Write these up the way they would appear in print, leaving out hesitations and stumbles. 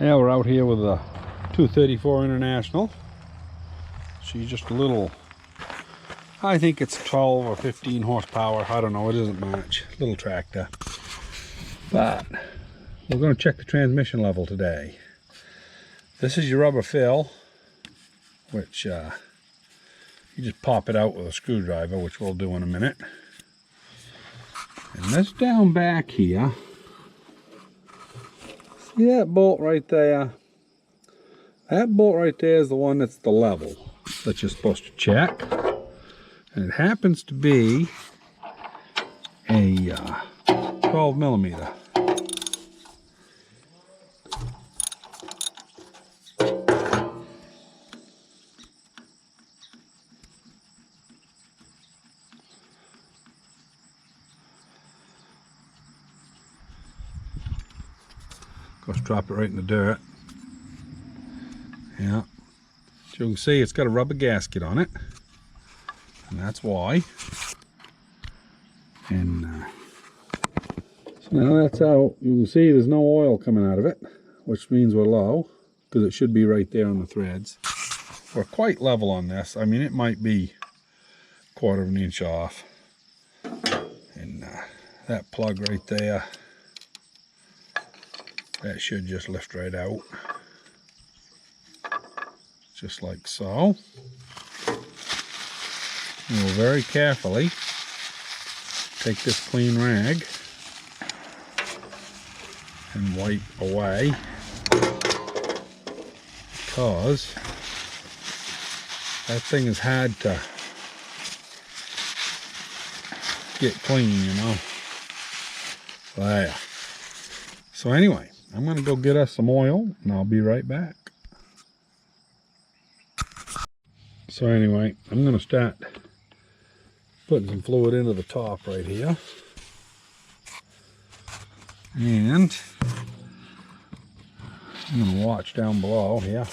Yeah, we're out here with a 234 International. She's just a little, I think it's 12 or 15 horsepower. I don't know, it isn't much. Little tractor. But we're going to check the transmission level today. This is your rubber fill, which you just pop it out with a screwdriver, which we'll do in a minute. And this down back here, see that bolt right there? That bolt right there is the one that's the level that you're supposed to check. And it happens to be a 12 millimeter. Of course, drop it right in the dirt. Yeah. As you can see, it's got a rubber gasket on it. And that's why. And so now that's out. You can see there's no oil coming out of it, which means we're low, because it should be right there on the threads. We're quite level on this. I mean, it might be a quarter of an inch off. And that plug right there, that should just lift right out. Just like so. And we'll very carefully take this clean rag and wipe away, because that thing is hard to get clean, you know. There. So anyway, I'm going to go get us some oil and I'll be right back. So anyway, I'm going to start putting some fluid into the top right here. And I'm going to watch down below here.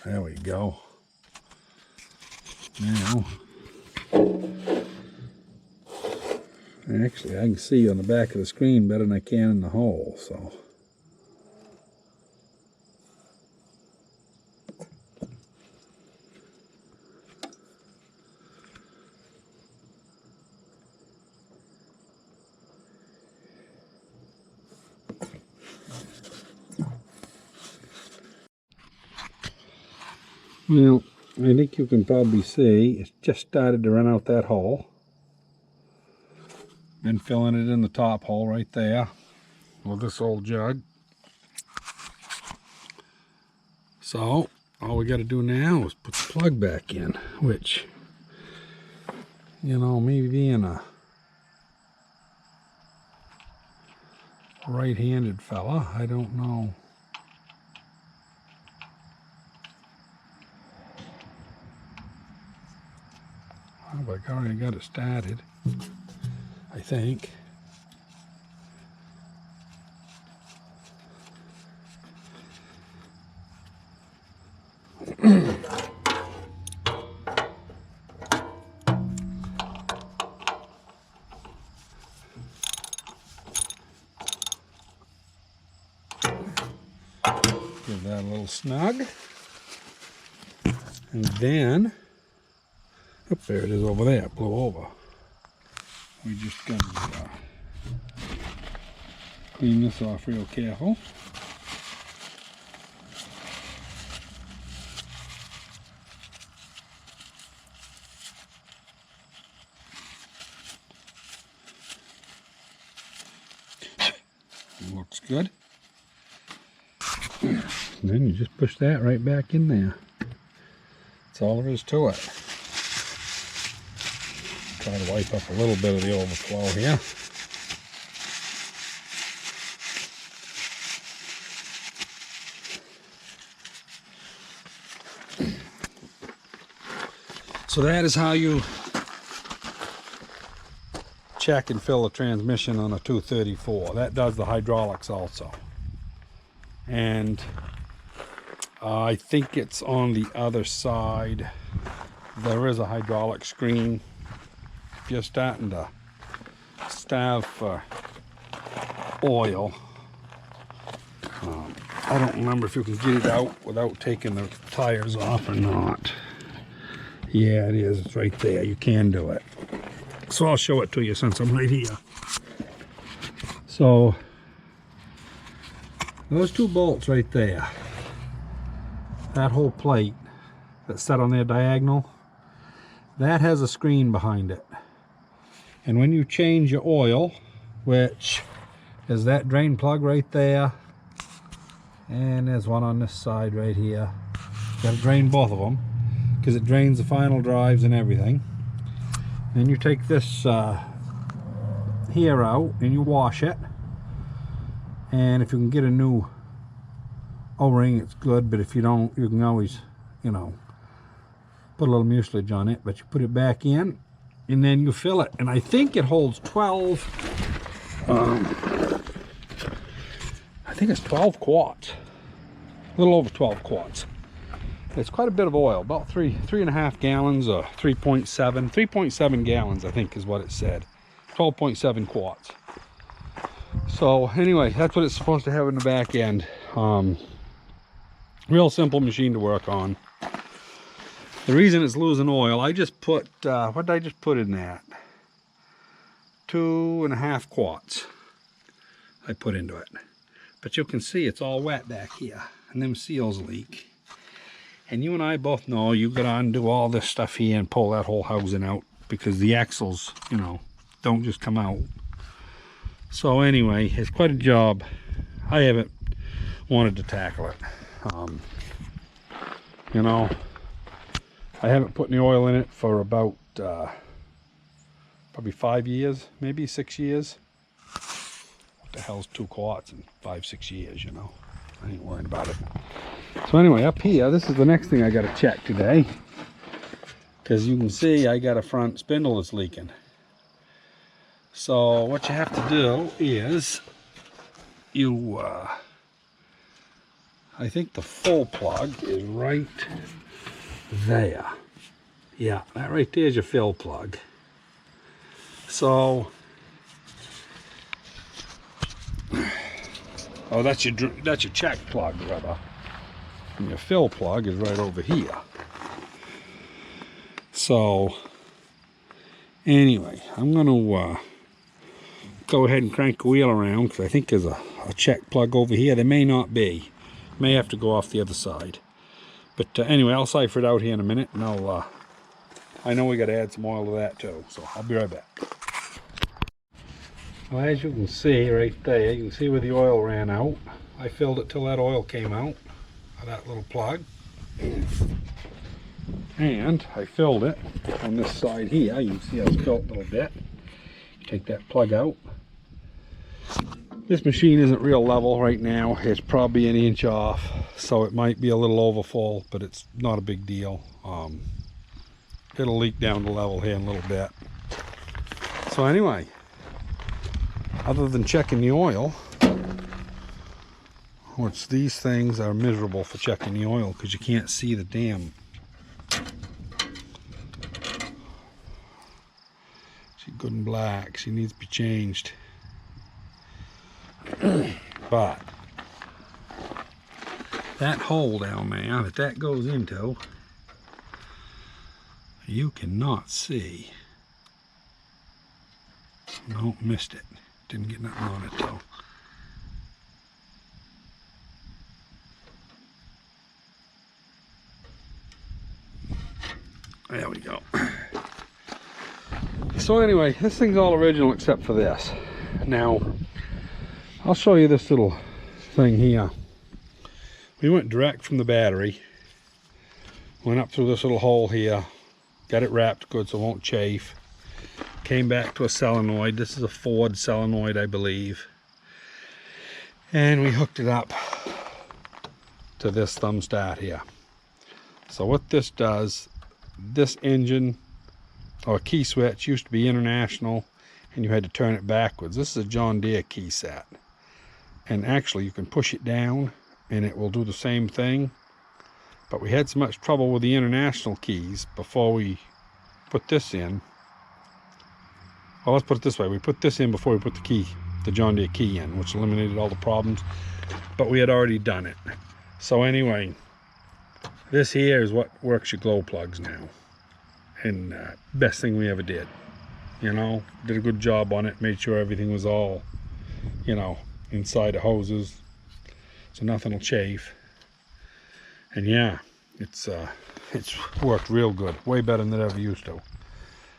There we go. Now, actually I can see on the back of the screen better than I can in the hole, so. Well, I think you can probably see it's just started to run out that hole. Been filling it in the top hole right there with this old jug. So all we got to do now is put the plug back in, which, you know, me being a right-handed fella, I don't know. Oh, I've already got it started, I think. Give that a little snug. And then, oh, there it is over there, it blew over. We just got to clean this off real careful. Looks good. And then you just push that right back in there. That's all there is to it. Try to wipe up a little bit of the overflow here. So that is how you check and fill a transmission on a 234. That does the hydraulics also. And I think it's on the other side. There is a hydraulic screen. If you're starting to starve for oil. I don't remember if you can get it out without taking the tires off or not. Yeah, it is. It's right there. You can do it. So I'll show it to you since I'm right here. So those two bolts right there, that whole plate that's set on there diagonal, that has a screen behind it. And when you change your oil, which is that drain plug right there, and there's one on this side right here, you got to drain both of them because it drains the final drives and everything. Then you take this here out and you wash it, and if you can get a new O-ring, it's good, but if you don't, you can always, you know, put a little mucilage on it. But you put it back in and then you fill it, and I think it holds 12 I think it's 12 quarts, a little over 12 quarts. It's quite a bit of oil, about 3.5 gallons or 3.7 gallons, I think is what it said. 12.7 quarts. So anyway, that's what it's supposed to have in the back end. Real simple machine to work on. The reason it's losing oil, I just put, what did I just put in that? 2.5 quarts I put into it. But you can see it's all wet back here, and them seals leak. And you and I both know you got to undo all this stuff here and pull that whole housing out, because the axles, you know, don't just come out. So anyway, it's quite a job. I haven't wanted to tackle it. You know, I haven't put any oil in it for about probably 5 years, maybe 6 years. What the hell's 2 quarts in 5-6 years, you know? I ain't worried about it. So anyway, up here, this is the next thing I got to check today, because you can see I got a front spindle that's leaking. So what you have to do is you I think the full plug is right there. Yeah, that right there is your fill plug. So oh, that's your check plug, rather. And your fill plug is right over here. So anyway, I'm going to go ahead and crank the wheel around, because I think there's a check plug over here. There may not be. May have to go off the other side. But anyway, I'll cipher it out here in a minute, and I know we got to add some oil to that too, so I'll be right back. Well, as you can see right there, you can see where the oil ran out. I filled it till that oil came out of that little plug. And I filled it on this side here. You can see I was filled a little bit. Take that plug out. This machine isn't real level right now. It's probably an inch off, so it might be a little over full, but it's not a big deal. It'll leak down to level here in a little bit. So anyway, other than checking the oil, which these things are miserable for checking the oil because you can't see the damn. She's good and black. She needs to be changed. But that hole down there that goes into, you cannot see. No, missed it. Didn't get nothing on it though. There we go. So anyway, this thing's all original except for this. Now, I'll show you this little thing here. We went direct from the battery, went up through this little hole here, got it wrapped good so it won't chafe, came back to a solenoid. This is a Ford solenoid, I believe, and we hooked it up to this thumb start here. So what this does, this engine or key switch used to be International, and you had to turn it backwards. This is a John Deere key set, and actually you can push it down and it will do the same thing. But we had so much trouble with the International keys before we put this in. Well, let's put it this way, we put this in before we put the key the John Deere key in, which eliminated all the problems, but we had already done it. So anyway, this here is what works your glow plugs now, and best thing we ever did. You know, did a good job on it, made sure everything was all, you know, inside the hoses, so nothing will chafe. And yeah, it's worked real good, way better than it ever used to.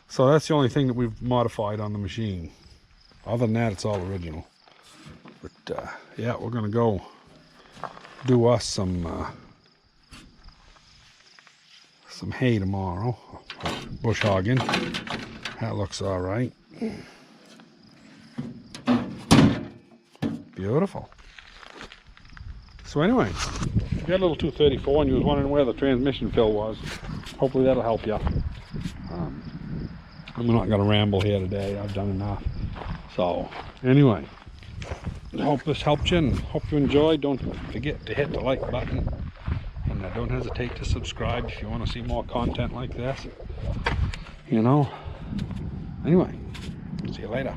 So that's the only thing that we've modified on the machine. Other than that, it's all original. But yeah, we're gonna go do us some hay tomorrow, bush hogging. That looks all right. Beautiful. So anyway, we got a little 234 and you was wondering where the transmission fill was. Hopefully that'll help you. I'm not going to ramble here today. I've done enough. So anyway, I hope this helped you and hope you enjoyed. Don't forget to hit the like button, and don't hesitate to subscribe if you want to see more content like this. You know. Anyway, see you later.